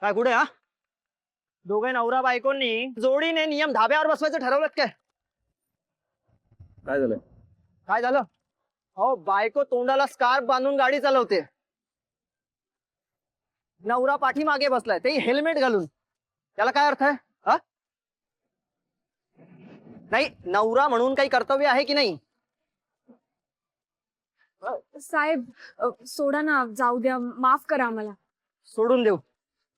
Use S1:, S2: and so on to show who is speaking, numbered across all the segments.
S1: काय कुठे हा दोघे नवरा बायकोंनी जोडीने नियम धाब्यावर बसवायचं ठरवलं काय?
S2: काय झालं?
S1: काय झालं? अहो बायको तोंडाला स्कार्फ बांधून गाडी चालवते, नवरा पाठीमागे बसलाय तेही हेल्मेट घालून. त्याला काय अर्थ आहे? हा नाही, नवरा म्हणून काही कर्तव्य आहे की नाही?
S3: साहेब सोडा ना, जाऊ द्या, माफ करा आम्हाला.
S1: सोडून देऊ?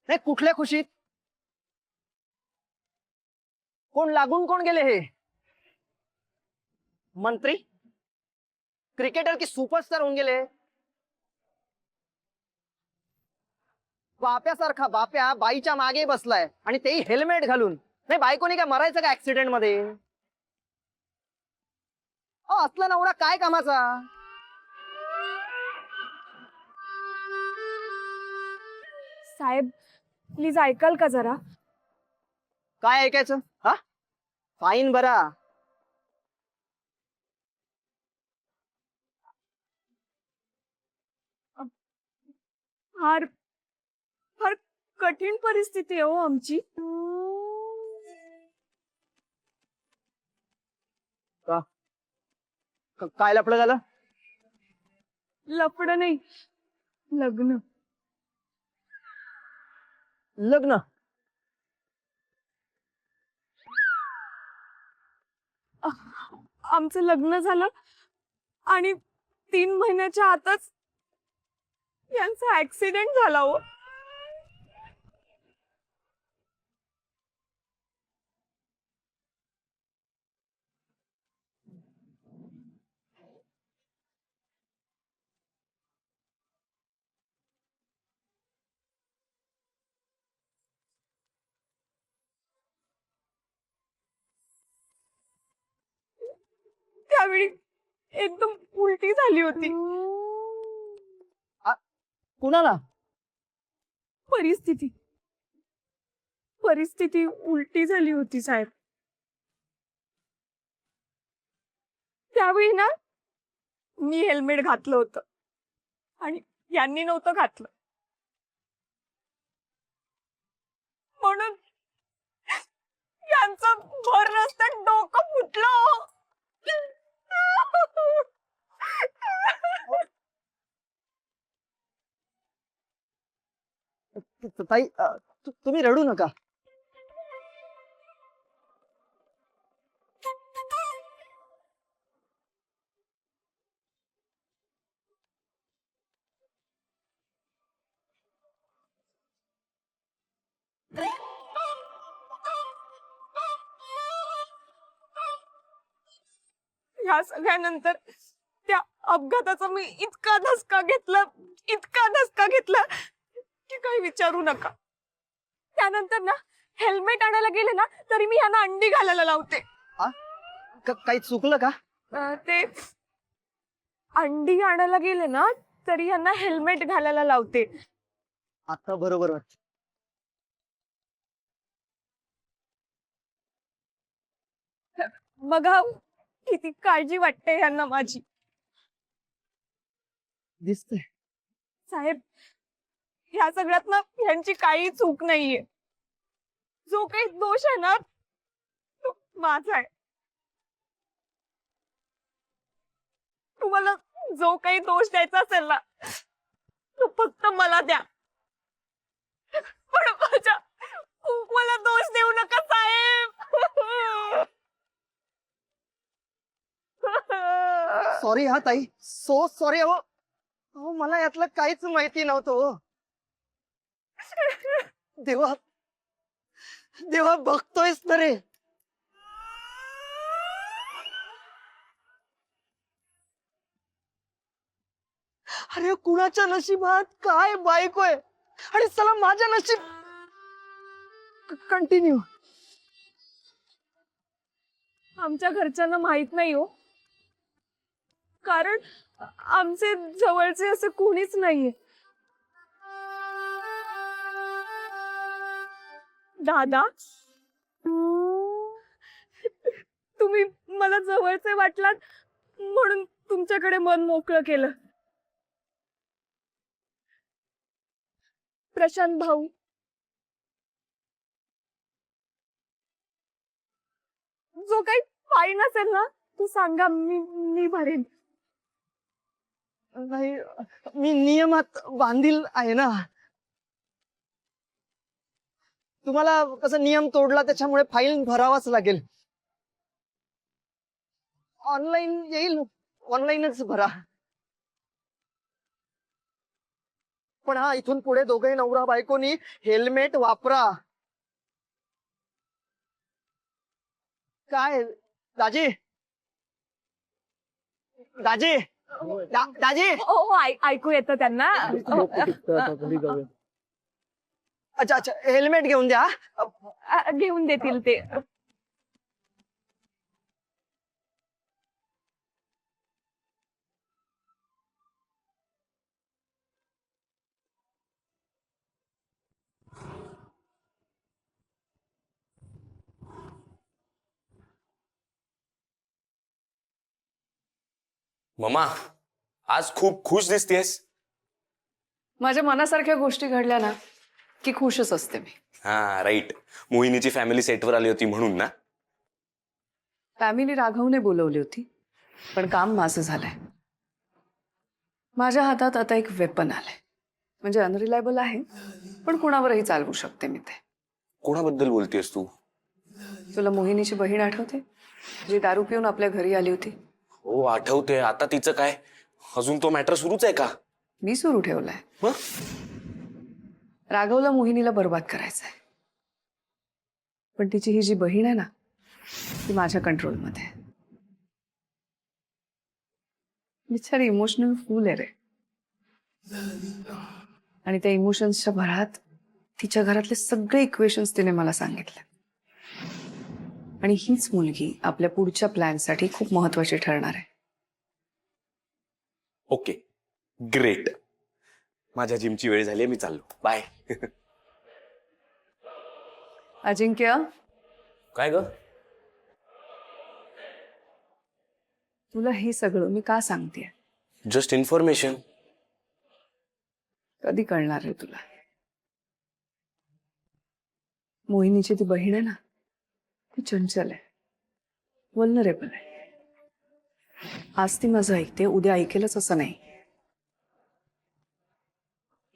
S1: नाही, कुठल्या खुशीत? कोण लागून कोण गेले? हे मंत्री, क्रिकेटर की सुपरस्टार होऊन गेले? बाप्यासारखा बाप्या बाईच्या मागे बसलाय आणि तेही हेल्मेट घालून. नाही, बायकोनी काय मरायचं का ऍक्सिडेंट मध्ये? असला नवरा काय कामाचा?
S3: साहेब प्लीज ऐकाल का जरा?
S1: काय ऐकायचं? हा फाईन बरा.
S3: फार फार कठीण परिस्थिती आहे हो आमची.
S1: काय लफडं झालं?
S3: लफडं नाही, लग्न.
S1: लग्न?
S3: आमचं लग्न झालं आणि 3 महिन्याच्या आतच यांचा ऍक्सिडेंट झाला हो. त्यावेळी एकदम उलटी झाली होती.
S1: कुणाला?
S3: परिस्थिती परिस्थिती उलटी झाली होती साहेब. त्यावेळी ना मी हेल्मेट घातलं होतं आणि यांनी नव्हतं घातलं, म्हणून यांचं भर रस्त्यात डोकं फुटलं.
S1: ताई, तुम्ही रडू नका.
S3: ह्या सगळ्यानंतर त्या अपघाताचा मी इतका धसका घेतला की काही विचारू नका. त्यानंतर ना हेल्मेट आणायला गेले ना तरी मी ह्यांना अंडी घालायला लावते.
S1: काही चुकलं का?
S3: ते अंडी आणायला गेले ना तरी ह्यांना हेल्मेट घालायला लावते.
S1: आता बरोबर वाटत.
S3: बघा किती काळजी वाटते ह्यांना माझी.
S1: दिसतंय.
S3: साहेब ह्या सगळ्यात ना ह्यांची काही चूक नाहीये. जो काही दोष आहे ना तो माझा आहे. तुम्हाला जो काही दोष द्यायचा असेल ना तो फक्त मला द्या, पण मला दोष देऊ नका साहेब.
S1: सॉरी हा ताई, सो सॉरी. अहो मला यातलं काहीच माहिती नव्हतं हो. देवा देवा, बघतोयस ना रे. अरे कुणाच्या नशिबात काय बायको आहे आणि चला माझ्या नशीब. कंटिन्यू.
S3: आमच्या घरच्यांना माहित नाही हो, कारण आमचे जवळचे असं कोणीच नाहीये. दादा, तुम्ही मला जवळचे वाटलात म्हणून तुमच्याकडे मन मोकळं केलं. प्रशांत भाऊ, जो काही फाईन असेल ना तू सांगा, मी भरेन.
S1: नाही, मी नियमात बांधील आहे ना. तुम्हाला कसं नियम तोडला त्याच्यामुळे फाईन भरावाच लागेल. ऑनलाईन येईल, ऑनलाईनच भरा. पण हा, इथून पुढे दोघे नवरा बायकोनी हेल्मेट वापरा. काय दाजी, दाजी, दाजी.
S3: हो, ऐकू येतं त्यांना.
S1: अच्छा अच्छा, हेल्मेट घेऊन द्या.
S3: घेऊन देतील ते.
S2: ममा, आज खूप खुश दिसतेस.
S4: माझ्या मनासारख्या गोष्टी घडल्या ना की खुशच असते मी.
S2: हा राईट, मोहिनीची फॅमिली सेटवर आली होती म्हणून ना.
S4: फॅमिली राघवने बोलवली होती, पण काम माझं झालंय. माझ्या हातात आता एक वेपन आलंय. म्हणजे अनरिलायबल आहे, पण कुणावरही चालवू शकते मी ते.
S2: कोणाबद्दल बोलतेस तू?
S4: तुला मोहिनीची बहीण आठवते, जी दारू पिऊन आपल्या घरी आली होती?
S2: हो आठवते. आता तिचं काय? अजून तो मॅटर सुरूच आहे का?
S4: मी सुरू ठेवलाय.
S2: मग
S4: राघवला मोहिनीला बर्बाद करायचंय, पण तिची ही जी बहीण आहे ना ती माझ्या कंट्रोलमध्ये आहे. बिचारी इमोशनल फूल आहे रे. आणि त्या इमोशन्सच्या भरात तिच्या घरातले सगळे इक्वेशन्स तिने मला सांगितले. आणि हीच मुलगी आपल्या पुढच्या प्लॅनसाठी खूप महत्वाची ठरणार आहे.
S2: Okay, great. माझ्या जिमची वेळ झाली, मी चाललो. बाय.
S4: अजिंक्य,
S2: काय ग?
S4: तुला हे सगळं मी का सांगतेय?
S2: Just information.
S4: कधी कळणार आहे तुला? मोहिनीची ती बहीण आहे ना, ती चंचल आहे, वल्नरेबल आहे. आज ती माझं ऐकते, उद्या ऐकेलच असं नाही.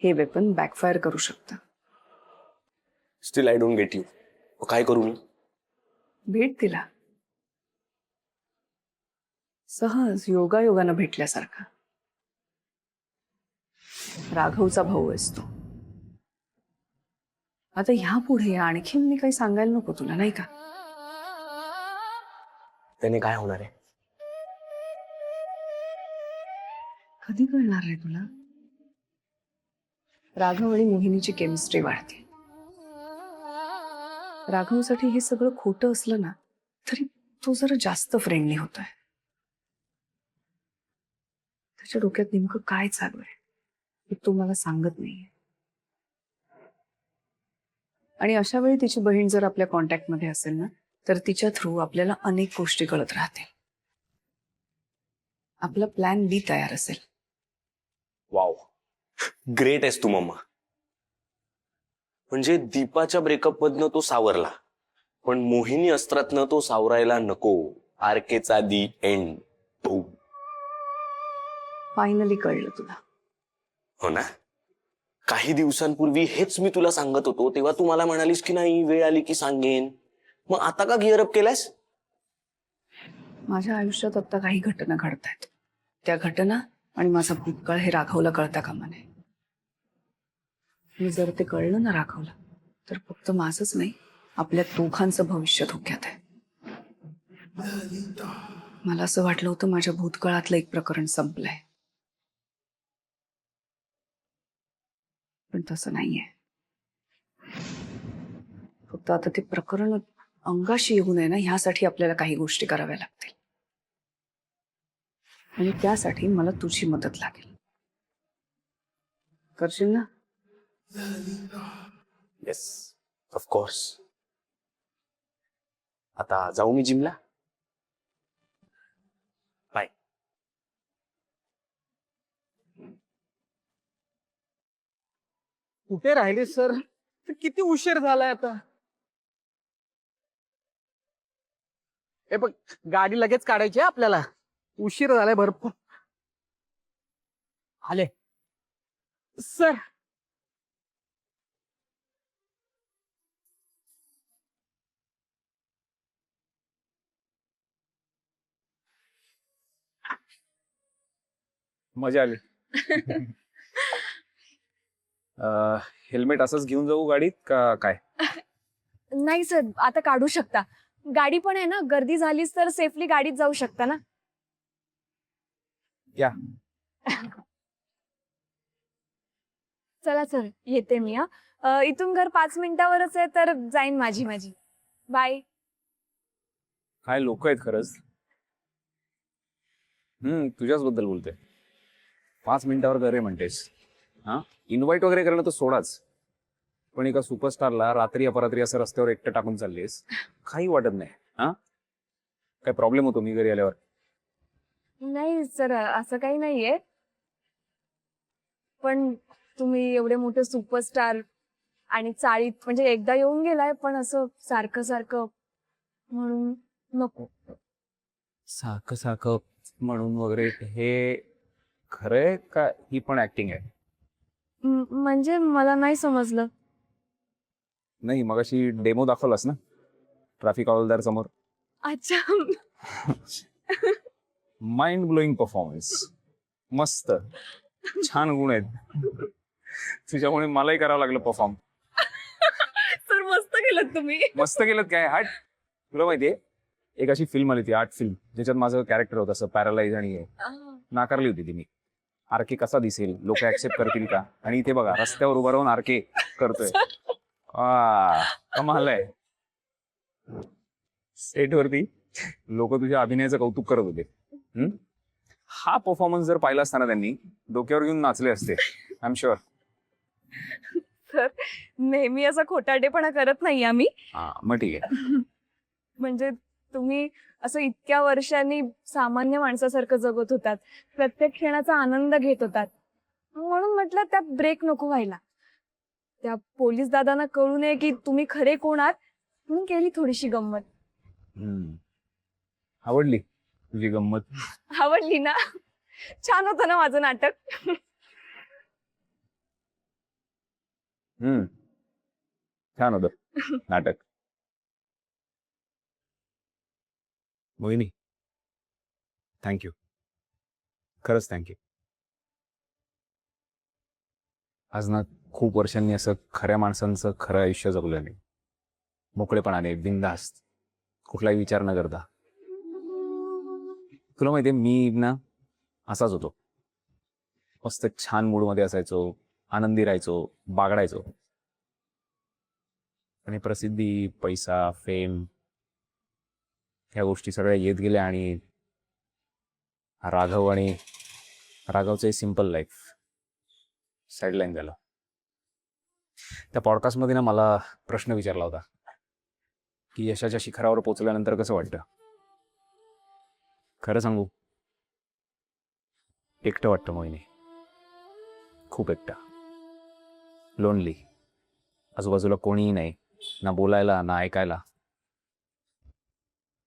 S4: हे वेपन बॅकफायर करू शकतं.
S2: Still I don't get you. काय करू मी?
S4: भेट तिला, सहज योगायोगानं भेटल्यासारखा. राघवचा भाऊ आहेस तो. आता ह्यापुढे आणखीन मी काही सांगायला नको तुला, नाही का?
S2: त्याने काय होणार आहे?
S4: कधी कळणार आहे तुला? राघव आणि मोहिनीची केमिस्ट्री वाढते. राघवसाठी हे सगळं खोटं असलं ना तरी तो जरा जास्त फ्रेंडली होतोय. त्याच्या डोक्यात नेमकं काय चालू आहे हे तो मला सांगत नाहीये. आणि अशा वेळी तिची बहीण जर आपल्या कॉन्टॅक्ट मध्ये असेल ना तर तिच्या थ्रू आपल्याला अनेक गोष्टी कळत राहतील. आपला प्लॅन बी तयार असेल.
S2: वाव, ग्रेट आहेस तू मम्मा. म्हणजे दीपाच्या ब्रेकअप मधनं तो सावरला, पण मोहिनी अस्त्रातनं तो सावरायला नको. आरकेचा दी एंड.
S4: फायनली कळलं तुला.
S2: हो ना. काही दिवसांपूर्वी हेच मी तुला सांगत होतो, तेव्हा तू मला म्हणालीस की नाही वेळ आली की सांगेन. मग आता का गिअर अप केलास?
S4: माझ्या आयुष्यात आता काही घटना घडतायत. त्या घटना आणि माझा भूतकाळ हे राघवला कळता कामा नये. आणि जर ते कळलं ना राघवला तर फक्त माझंच नाही, आपल्या दोघांचं भविष्य धोक्यात आहे. मला असं वाटलं होतं माझ्या भूतकाळातलं एक प्रकरण संपलंय, पण तसं नाहीये. फक्त आता ते प्रकरण अंगाशी येऊ नये ना ह्यासाठी आपल्याला काही गोष्टी कराव्या लागतील. आणि त्यासाठी मला तुझी मदत लागेल. करशील ना?
S2: Yes, of course. आता जाऊ मी जिमला. बाय.
S1: कुठे राहिले सर? किती उशीर झालाय आता.
S5: हे बघ, गाडी लगेच काढायची आहे आपल्याला. उशीर झालाय भरपूर. आले सर.
S6: मजा आली. हेल्मेट असंच घेऊन जाऊ गाडीत का काय?
S3: नाही सर, आता काढू शकता. गाडी पण आहे ना, गर्दी झालीच तर सेफली गाडीत जाऊ शकता ना.
S6: या.
S3: चला सर, येते मी. इथून घर 5 मिनिटावरच आहे, तर जाईन माझी. बाय.
S6: काय लोक आहेत खरंच. तुझ्याच बद्दल बोलते. 5 मिनिटावर घर आहे म्हणतेस. हा, इन्व्हाइट वगैरे करणं तर सोडाच, पण एका सुपरस्टारला रात्री अपरात्री असं रस्त्यावर एकटं टाकून चाललीस, काही वाटत नाही. हा, काय प्रॉब्लेम होतो मी घरी आल्यावर?
S3: नाही सर, असं काही नाहीये, पण तुम्ही एवढे मोठे सुपरस्टार आणि चाळीत म्हणजे एकदा येऊन गेलाय, पण असं सारखं सारखं म्हणून नको.
S6: सारखं सारखं म्हणून वगैरे हे खरंय का ही पण ऍक्टिंग आहे?
S3: म्हणजे मला नाही समजलं.
S6: नाही, मगाशी डेमो दाखवलास ना ट्रॅफिक हवालदार समोर.
S3: अच्छा.
S6: Mind blowing performance. मस्त, छान गुण आहेत तुझ्यामुळे. मलाही करावं लागलं परफॉर्म.
S3: सर मस्त केलं तुम्ही.
S6: मस्त केलं काय? हट. तुला माहितीये एक अशी फिल्म आली होती, आर्ट फिल्म, ज्याच्यात माझं कॅरेक्टर होतं असं पॅरालाइज, आणि नाकारली होती ती मी. आरके कसा दिसेल, लोक ऍक्सेप्ट करतील का? आणि इथे बघा, रस्त्यावर उभा राहून आरके करतोय. कमाल आहे. सेट वरती लोक तुझ्या अभिनयाचं कौतुक करत होते. हा परफॉर्मन्स जर पाहिला असताना त्यांनी डोक्यावर घेऊन नाचले असते, आय एम शुअर.
S3: सर, नेहमी असा खोटारडेपणा करत नाही आम्ही.
S6: मग ठीक आहे.
S3: म्हणजे तुम्ही असं इतक्या वर्षांनी सामान्य माणसासारखं जगत होतात, प्रत्येक क्षणाचा आनंद घेत होतात, म्हणून म्हटलं त्यात ब्रेक नको व्हायला. त्या पोलीस दादांना कळू नये की तुम्ही खरे कोण आहात, म्हणून केली थोडीशी गंमत.
S6: आवडली तुझी गंमत?
S3: आवडली ना? छान होतं ना माझं नाटक?
S6: छान होतं नाटक. मोहिनी, थँक्यू, खरंच थँक्यू. आज ना खूप वर्षांनी असं खऱ्या माणसांचं खरं आयुष्य जगलोय मी, मोकळेपणाने, बिनधास्त, कुठलाही विचार न करता. तुला माहितीये मी ना असाच होतो. मस्त छान मूडमध्ये असायचो, आनंदी राहायचो, बागडायचो. आणि प्रसिद्धी, पैसा, फेम ह्या गोष्टी सगळ्या येत गेल्या, आणि राघव आणि राघवचं सिम्पल लाईफ साईडलाईन झालं. त्या पॉडकास्टमध्ये ना मला प्रश्न विचारला होता की यशाच्या शिखरावर पोहोचल्यानंतर कसं वाटतं. खरं सांगू, एकटं वाटतं मोहिनी, खूप एकटं, लोनली. आजूबाजूला कोणीही नाही, ना बोलायला ना ऐकायला.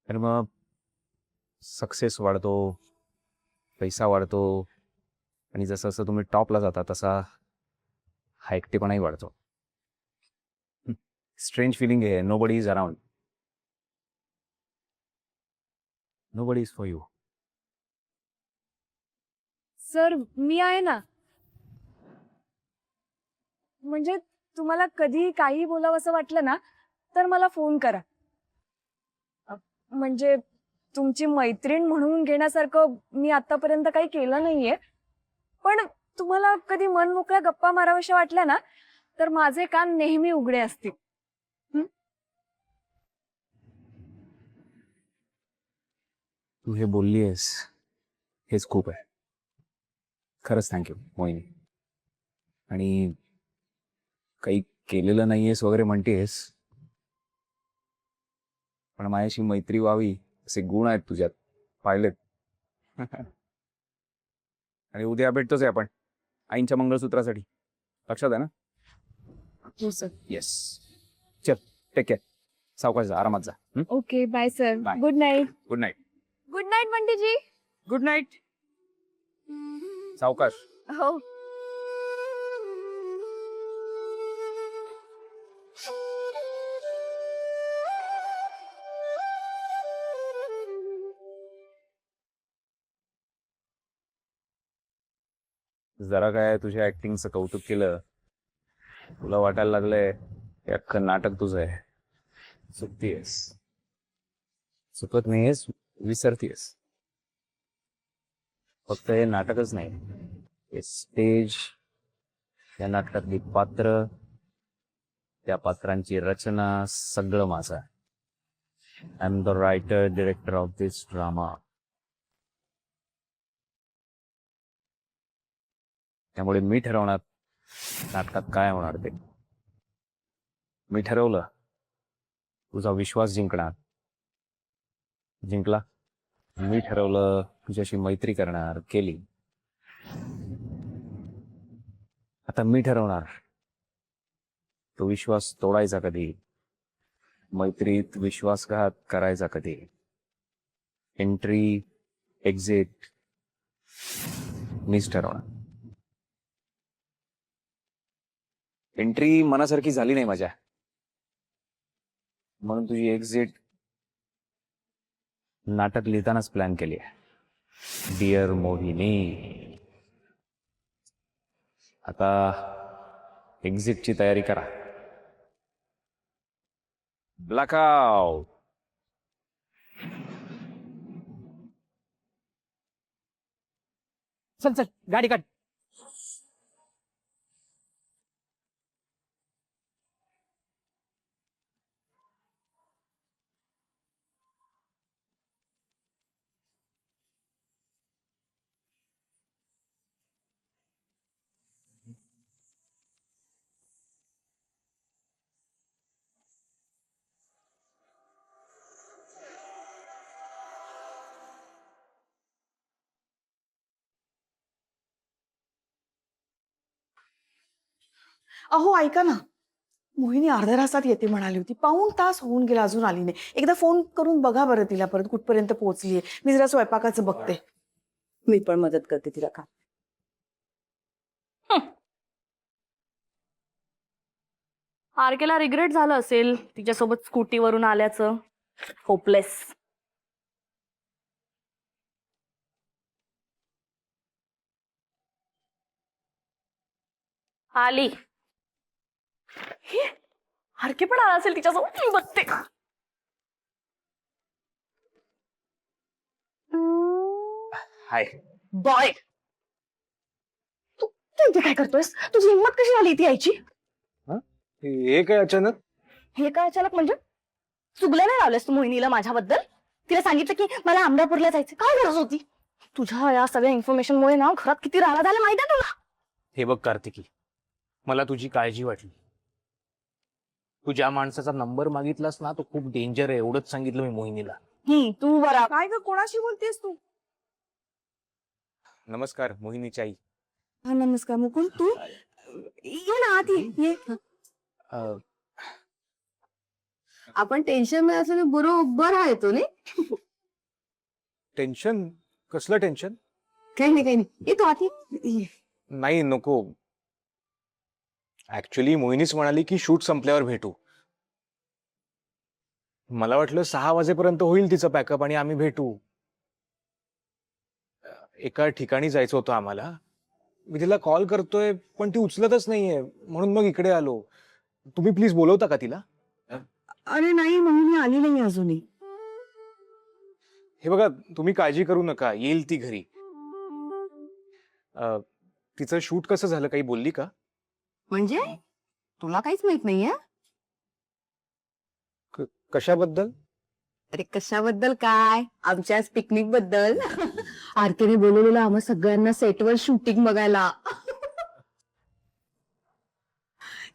S6: आणि मग सक्सेस वाढतो, पैसा वाढतो, आणि जसं जसं तुम्ही टॉपला जाता तसा हा एकटेपणाही वाढतो. स्ट्रेंज फिलिंग आहे. Nobody is around, nobody is for you.
S3: Sir, मी आहे ना. म्हणजे तुम्हाला कधी काही बोलावं असं वाटलं ना, तर मला फोन करा. म्हणजे तुमची मैत्रीण म्हणून घेण्यासारखं मी आतापर्यंत काही केलं नाहीये, पण तुम्हाला कधी मन मोकळ्या गप्पा माराव्याशा वाटल्या ना, तर माझे कान नेहमी उघडे असतील.
S6: तू हे बोलली आहेस हेच खूप आहे. खरंच थँक्यू मोहिनी. आणि काही केलेलं नाहीयेस वगैरे म्हणतेस, पण माझ्याशी मैत्री व्हावी असे गुण आहेत तुझ्यात, पाहिलेत. आणि उद्या भेटतोच आहे आपण आईंच्या मंगळसूत्रासाठी, लक्षात आहे ना?
S3: हो सर.
S6: येस. चल, टेक केअर. सावकाश जा, आरामात जा.
S3: Okay bye sir.
S6: Bye.
S3: Good night.
S6: Good night.
S3: Good night Bunty ji.
S5: Good night.
S6: सावकाश.
S3: हो.
S6: जरा काय तुझ्या ऍक्टिंगचं कौतुक केलं, तुला वाटायला लागलंय हे अख्खं नाटक तुझं आहे. चुकतीयस. चुकत नाहीयेस, विसरतीयस. फक्त हे नाटकच नाही, हे स्टेज, या नाटकातली पात्र, त्या पात्रांची रचना, सगळं माझं आहे. I am the writer director of this drama. त्यामुळे मी ठरवणार नाटकात काय होणार ते. मी ठरवलं तुझा विश्वास जिंकणार. जिंकला. मी ठरवलं तुझ्याशी मैत्री करणार. केली. आता मी ठरवणार तो विश्वास तोडायचा कधी, मैत्रीत विश्वासघात करायचा कधी. एंट्री एक्झिट मीच ठरवणार. एंट्री मनासारखी झाली नाही माझ्या, म्हणून तुझी एक्झिट नाटक लिहितानाच प्लॅन केली आहे. डिअर मोहिनी, आता एक्झिटची तयारी करा. ब्लॅकआउट.
S5: चल चल गाडी काढ.
S7: अहो ऐका ना, मोहिनी अर्ध्या तासात येते म्हणाली होती. पाऊण तास होऊन गेला अजून आली नाही. एकदा फोन करून बघा बरं तिला परत कुठपर्यंत पोहोचलीये. मी जरा स्वयंपाकाचं बघते.
S4: मी पण मदत करते तिला का.
S8: आरकेला रिग्रेट झालं असेल तिच्यासोबत स्कूटीवरून आल्याचं. होपलेस. आली. आरके पण आला असेल तिच्यासोबत. मी बघते.
S6: हाय.
S8: बॉय, तू इथे काय करतोयस? तुझी हिंमत कशी झाली इथे यायची?
S6: हे काय अचानक?
S8: हे काय अचानक म्हणजे? चुगल्या नाही लावल्यास तू मोहिनीला माझ्याबद्दल? तिला सांगितलं की मला अमरापूरला जायचं. काय गरज होती? तुझ्या या सगळ्या इन्फॉर्मेशनमुळे ना घरात किती राडा झाला माहिती आहे तुला?
S9: हे बघ कार्तिकी, मला तुझी काळजी वाटली. तू ज्या माणसाचा नंबर मागितलास ना तो खूप डेंजर आहे, एवढंच सांगितलं मी मोहिनीला.
S8: तू बरा.
S7: काय ग, कोणाशी बोलतेस तू?
S6: नमस्कार मोहिनीची आई.
S7: हा नमस्कार. मुकुंद तू ये ना आत ये.
S9: अं,
S7: आपण टेन्शन मध्ये असं बरोबर आहे तो नाही.
S6: टेन्शन? कसलं टेन्शन?
S7: काही नाही येतो आत ये.
S6: नाही नको. ऍक्च्युली मोहिनीच म्हणाली की शूट संपल्यावर भेटू. मला वाटलं 6 वाजेपर्यंत होईल तिचं पॅकअप आणि आम्ही भेटू. एका ठिकाणी जायचं होतं आम्हाला. मी तिला कॉल करतोय पण ती उचलतच नाहीये, म्हणून मग इकडे आलो. तुम्ही प्लीज बोलवता का तिला?
S7: अरे नाही, मोहिनी आली नाही अजूनही.
S6: हे बघा, तुम्ही काळजी करू नका, येईल ती घरी. तिचं शूट कसं झालं, काही बोलली का?
S7: म्हणजे तुला काहीच माहित नाहीये?
S6: कशाबद्दल?
S7: अरे कशाबद्दल काय, आमच्या पिकनिक बद्दल. आरकेने बोलवलेलं आम्हा सगळ्यांना सेटवर शूटिंग बघायला.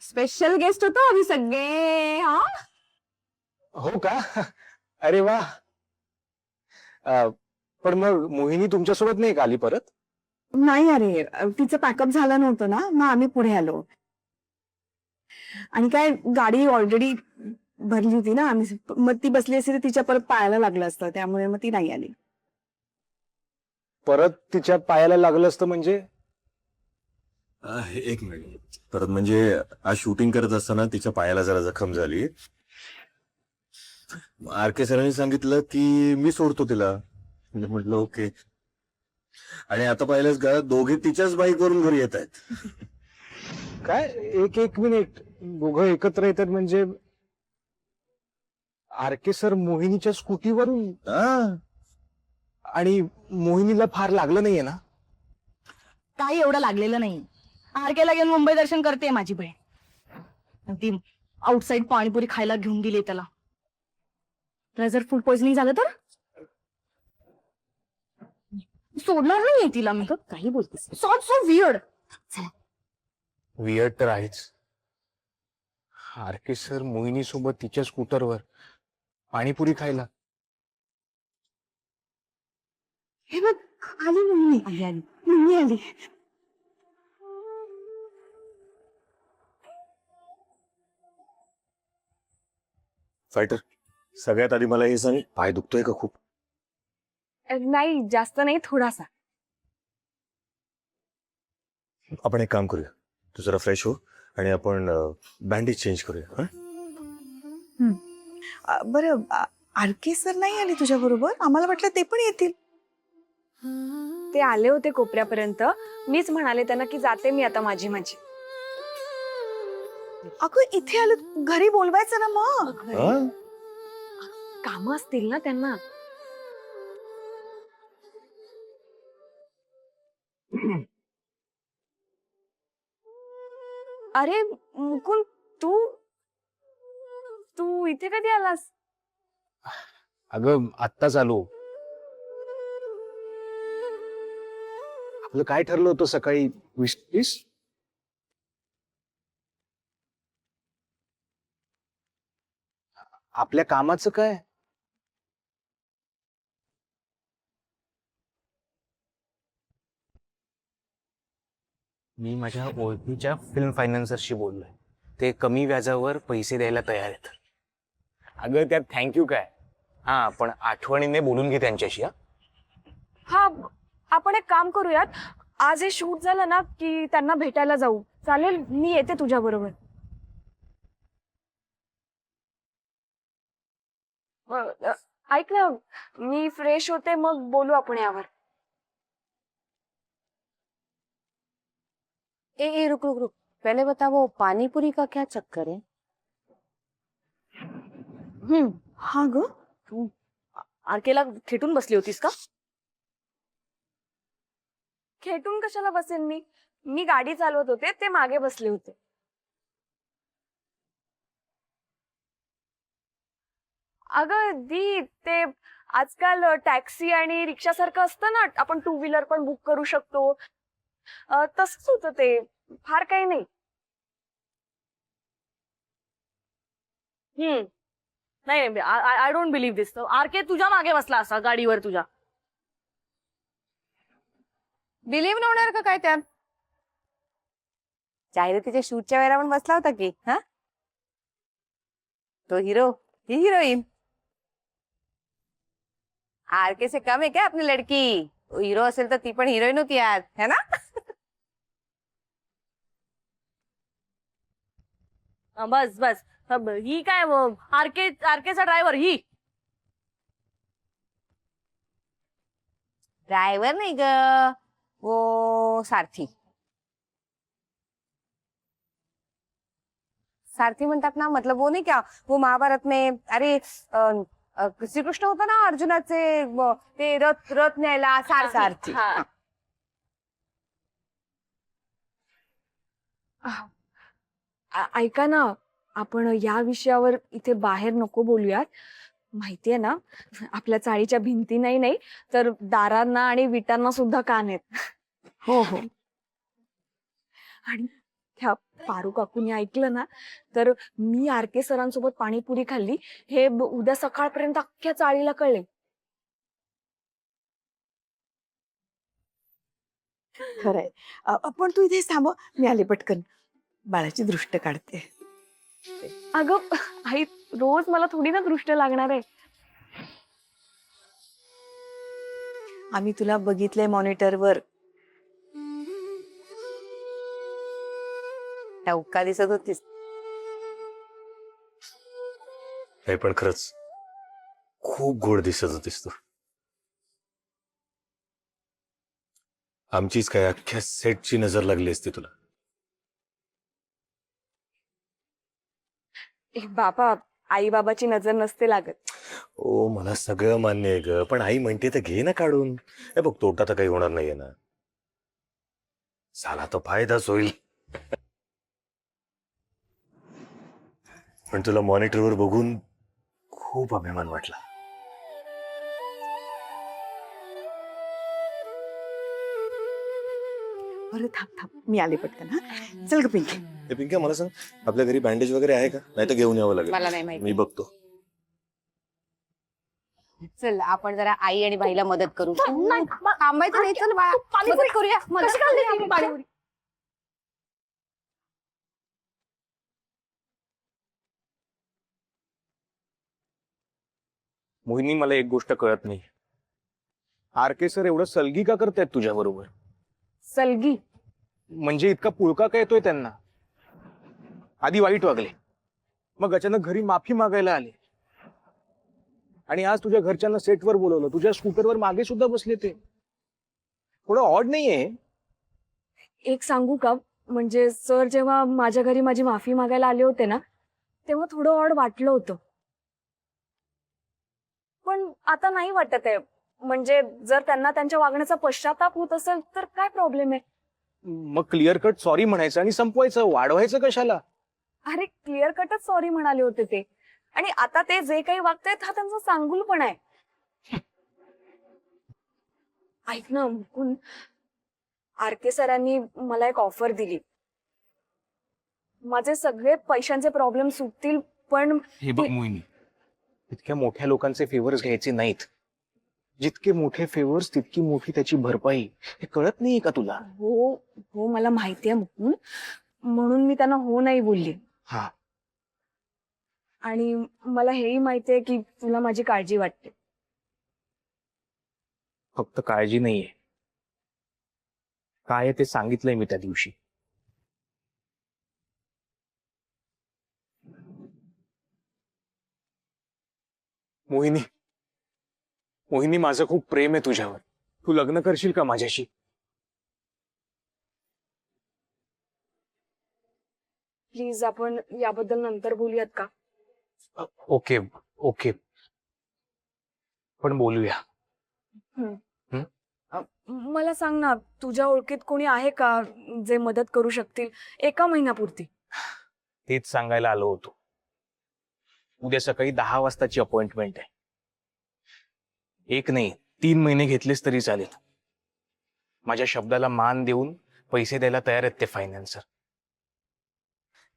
S7: स्पेशल गेस्ट होतो आम्ही सगळे. हा
S6: हो का? अरे वा. पण मग मोहिनी तुमच्यासोबत नाही का आली परत?
S7: नाही अरे, तिचं पॅकअप झालं नव्हतं ना, मग आम्ही पुढे आलो. आणि काय गाडी ऑलरेडी भरली होती ना आम्ही, मग ती बसली असती तर तिच्या परत पायाला लागलं असतं, त्यामुळे मग ती नाही आली.
S10: परत तिच्या पायाला लागलं असतं म्हणजे?
S11: एक मिनिट. परत म्हणजे आज शूटिंग करत असताना तिच्या पायाला जरा जखम झाली. RK सरांनी सांगितलं की मी सोडतो तिला. म्हटलं ओके. आणि आता पाहिलंच का दोघे तिच्याच बाईकवरून घरी येत आहेत.
S10: काय एक मिनिट, दोघं एकत्र येतात म्हणजे? RK सर मोहिनीच्या स्कूटीवरून?
S11: हा,
S10: आणि मोहिनीला फार लागलं नाहीये ना?
S8: काही एवढं लागलेलं नाही. आरकेला घेऊन मुंबई दर्शन करते माझी बहीण. ती आउटसाईड पाणीपुरी खायला घेऊन गेली त्याला. त्याला जर फूड पॉइझनिंग झालं तर सोडणार नाहीये तिला मी. काही बोलतेस, सो वियर्ड.
S9: वियर्ड तर आहेच. RK सर मोहिनी सोबत तिच्या स्कूटरवर पाणीपुरी खायला.
S7: हे बघ, आली मम्मी. मम्मी आली.
S11: फायटर, सगळ्यात आधी मला हे सांग, पाय दुखतोय का खूप?
S3: नाही, जास्त नाही, थोडासा.
S11: आपण एक काम करूया, तू जरा फ्रेश हो आणि आपण बँडेज चेंज करूया.
S7: बरं, RK सर नाही आले तुझ्या बरोबर? आम्हाला वाटलं ते पण येतील.
S3: ते आले होते कोपऱ्यापर्यंत. मीच म्हणाले त्यांना की जाते मी आता माझी.
S7: अगं इथे आलं, घरी बोलवायचं ना मग.
S3: कामं असतील ना त्यांना. अरे मुकुंद, तू तू इथे कधी आलास?
S9: अगं आत्ताच आलो.
S10: आपलं काय ठरलं होतं सकाळी? विश? आपल्या कामाचं काय?
S9: मी माझ्या ओळखीच्या फिल्म फायनान्सरशी बोललोय. ते कमी व्याजावर पैसे द्यायला तयार आहेत. अगं त्यात थँक्यू काय. हा, पण आठवणीने बोलून घे त्यांच्याशी.
S3: हा, आपण एक काम करूयात. आज हे शूट झालं ना की त्यांना भेटायला जाऊ. चालेल, मी येते तुझ्या बरोबर. ऐक ना, मी फ्रेश होते, मग बोलू आपण यावर.
S8: ए रुक रुक रुक, पहले बता वो पानीपुरी का क्या चक्कर है?
S7: हा ग,
S8: तू आरकेला खेटून बसली होतीस का?
S3: खेटून कशाला बसेन मी गाडी चालवत होते, ते मागे बसले होते. अगं दी, ते आजकाल टॅक्सी आणि रिक्षा सारखं असतं ना, आपण टू व्हीलर पण बुक करू शकतो. तसंच होतं ते, फार काही नाही.
S8: नाही, I don't believe this. RK तुझ्या मागे बसला असा गाडीवर तुझ्या.
S4: बिलीव्ह न होणार का काय त्यात? जाहिरातीच्या शूटच्या वेळेला पण बसला होता की. हा, तो हिरो, ही हिरोईन. आरके से कम है क्या अपनी लड़की? हिरो असेल तर ती पण हिरोईन होती आज, है ना?
S8: बस बस, ही काय आरकेचा ड्रायव्हर ही.
S4: ड्रायव्हर नहीं ग, वो सारथी. सारथी म्हणतात ना, मतलब वो नहीं क्या, वो महाभारत में, अरे श्रीकृष्ण होता ना अर्जुनाचे, ते रथ न्यायला सारथी.
S3: ऐका ना, आपण या विषयावर इथे बाहेर नको बोलूयात. माहितीये ना, आपल्या चाळीच्या भिंती नाही तर दारांना आणि विटांना सुद्धा कान आहेत.
S7: हो हो.
S3: आणि त्या पारू काकूनी ऐकलं ना, तर मी RK सरांसोबत पाणीपुरी खाल्ली हे उद्या सकाळपर्यंत अख्ख्या चाळीला कळले.
S7: खरंय. पण तू इथे थांब, मी आले पटकन. बाळाची दृष्ट काढते.
S3: अगं आई, रोज मला थोडी ना दृष्ट लागणार आहे.
S7: आम्ही तुला बघितलंय मॉनिटरवर. टवका दिसत होतीस.
S11: हे पण खरंच खूप गोड दिसत होतीस तू. आमचीच काय अख्ख्या सेटची नजर लागली असती तुला.
S3: बाबा, आई बाबाची नजर नसते लागत.
S11: ओ मला सगळं मान्य आहे ग, पण आई म्हणते तर घे ना काढून. हे बघ, तोटा तर काही होणार नाहीये ना. झाला तर फायदाच होईल. पण तुला मॉनिटरवर बघून खूप अभिमान वाटला.
S7: बरं थांब थांब, मी आले पटकन. हा चल ग पिंकी.
S11: हे पिंक्या, मला सांग, आपल्या घरी बँडेज वगैरे आहे का? नाही तर घेऊन यावं लागेल.
S7: मला नाही माहिती.
S11: मी बघतो.
S8: चल आपण जरा आई आणि बाईला मदत करू. थांबायचं नाही, चल बाळा मदत करूया. मदत करूया.
S9: मोहिनी, मला एक गोष्ट कळत नाही. आर के सर एवढं सलगी का करतायत तुझ्या बरोबर?
S3: सलगी?
S9: म्हणजे इतका पुळका का येतोय त्यांना? आधी वाईट वागले, मग अचानक घरी माफी मागायला आले, आणि आज तुझ्या घरच्यांना सेटवर बोलवलं, तुझ्या स्कूटरवर मागे सुद्धा बसले. ते थोडं ऑड नाहीये?
S3: एक सांगू का, म्हणजे सर जेव्हा माझ्या घरी माझी माफी मागायला आले होते ना, तेव्हा थोडं ऑड वाटलं होतं, पण आता नाही वाटत आहे. म्हणजे जर त्यांना त्यांच्या वागण्याचा पश्चाताप होत असेल तर काय प्रॉब्लेम आहे?
S9: मग क्लिअर कट सॉरी म्हणायचं आणि संपवायचं, वाढवायचं कशाला?
S3: अरे क्लिअर कटच सॉरी म्हणाले होते ते, आणि आता ते जे काही वागतायत हा त्यांचा सांगुलपणा आहे. ऐक ना मुकुंद, आर के सरांनी मला एक ऑफर दिली. माझे सगळे पैशांचे प्रॉब्लेम सुटतील, पण
S9: हे बघ मोहिनी, इतक्या मोठ्या लोकांचे फेवर्स घ्यायचे नाहीत. जितके मोठे फेवर्स तितकी मोठी त्याची भरपाई. हे कळत नाहीये का तुला?
S3: हो हो, मला माहिती आहे मुकुंद, म्हणून मी त्यांना हो नाही बोलली.
S9: हा,
S3: आणि मला हेही माहितीये की तुला माझी काळजी वाटते.
S9: फक्त काळजी नाहीये, काय आहे ते सांगितलंय मी त्या दिवशी. मोहिनी, मोहिनी, माझं खूप प्रेम आहे तुझ्यावर. तू लग्न करशील का माझ्याशी?
S3: प्लीज आपण याबद्दल नंतर बोलूयात का?
S9: ओके ओके, पण बोलूया.
S3: मला सांग ना, तुझ्या ओळखीत कोणी आहे का जे मदत करू शकतील एका महिन्यापुरती?
S9: तेच सांगायला आलो होतो. उद्या सकाळी 10 वाजताची अपॉइंटमेंट आहे. 1 नाही 3 महिने घेतलेस तरी चालेल. माझ्या शब्दाला मान देऊन पैसे द्यायला तयार आहेत ते फायनान्सर,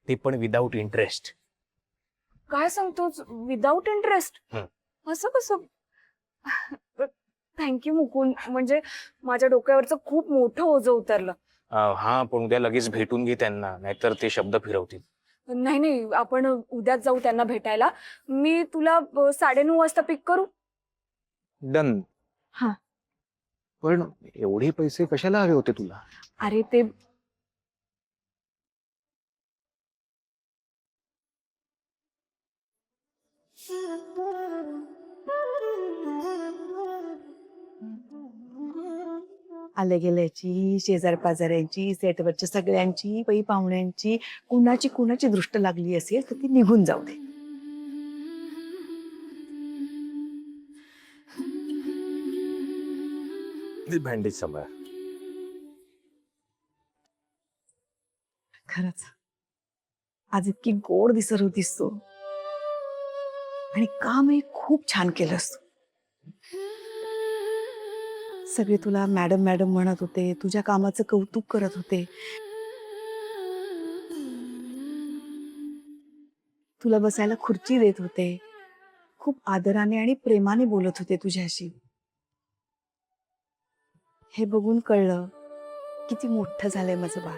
S9: ते पण विदाऊट इंटरेस्ट.
S3: काय सांगतोस, विदाउट इंटरेस्ट? असं कसं? थँक्यू मुकुंद, म्हणजे माझ्या डोक्यावरचं खूप मोठं ओझं उतरलं.
S9: हा, पण उद्या लगेच भेटून घे त्यांना, नाहीतर ते शब्द फिरवतील.
S3: नाही नाही, आपण उद्याच जाऊ त्यांना भेटायला. मी तुला 9:30 वाजता पिक करू?
S9: डन.
S3: हा.
S9: पण एवढे पैसे कशाला हवे होते तुला?
S3: अरे ते
S7: आले गेल्याची, शेजार पाजाऱ्यांची, सेटवरच्या सगळ्यांची, पै पाहुण्यांची, कुणाची दृष्ट लागली असेल तर ती निघून जाऊ दे.
S11: बँडेज सांभाळ.
S7: खरंच आज इतकी गोड दिसत होतीस तू, आणि कामही खूप छान केलंस तू. सगळे तुला मॅडम मॅडम म्हणत होते, तुझ्या कामाचं कौतुक करत होते. तुला बसायला खुर्ची देत होते, खूप आदराने आणि प्रेमाने बोलत होते तुझ्याशी. हे बघून कळलं किती मोठं झालंय माझं बाळ.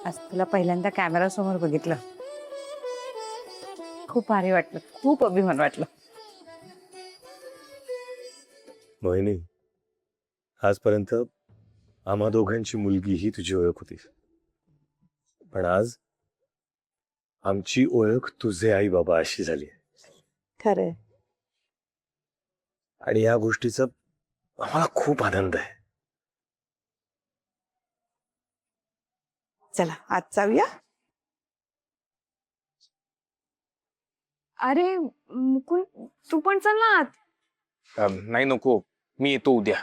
S4: आज तुला पहिल्यांदा कॅमेरा समोर बघितलं, खूप भारी वाटलं, खूप अभिमान वाटलं.
S11: मोहिनी, आजपर्यंत आम्हा दोघांची मुलगी ही तुझी ओळख होती, पण आज आमची ओळख तुझे आई बाबा अशी झाली.
S7: खरंय.
S11: आणि या गोष्टीचा आम्हाला खूप आनंद आहे.
S7: चला आज जाऊया.
S3: अरे मुकुल, तू पण चल ना आत.
S9: नाही नको, मी येतो उद्या.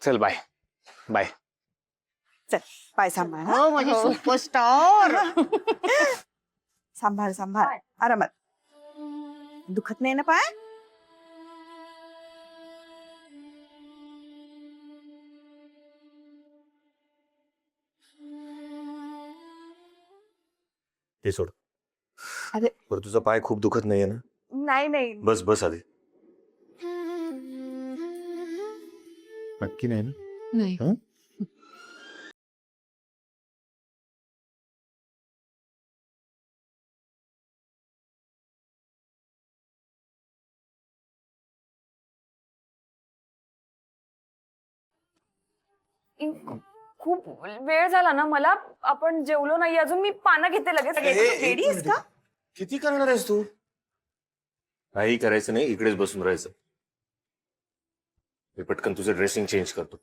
S9: चल बाय बाय.
S7: चल पाय सांभाळ हा.
S8: हो माझी सुपरस्टार.
S7: सांभाळ सांभाळ आरामात. दुखत नाही ना पाय?
S11: ते सोड.
S7: अरे.
S11: बरं, तुझा पाय खूप दुखत नाहीये ना?
S3: नाही नाही,
S11: बस बस आधी. नक्की नाही ना?
S4: नाही.
S11: हं?
S3: खूप वेळ झाला ना मला. आपण जेवलो नाही अजून. मी पानं घेते लगेच.
S7: रेडी आहेस का?
S11: किती करणार आहेस तू? काही करायचं नाही, इकडेच बसून राहायचं. मी पटकन तुझं ड्रेसिंग चेंज करतो.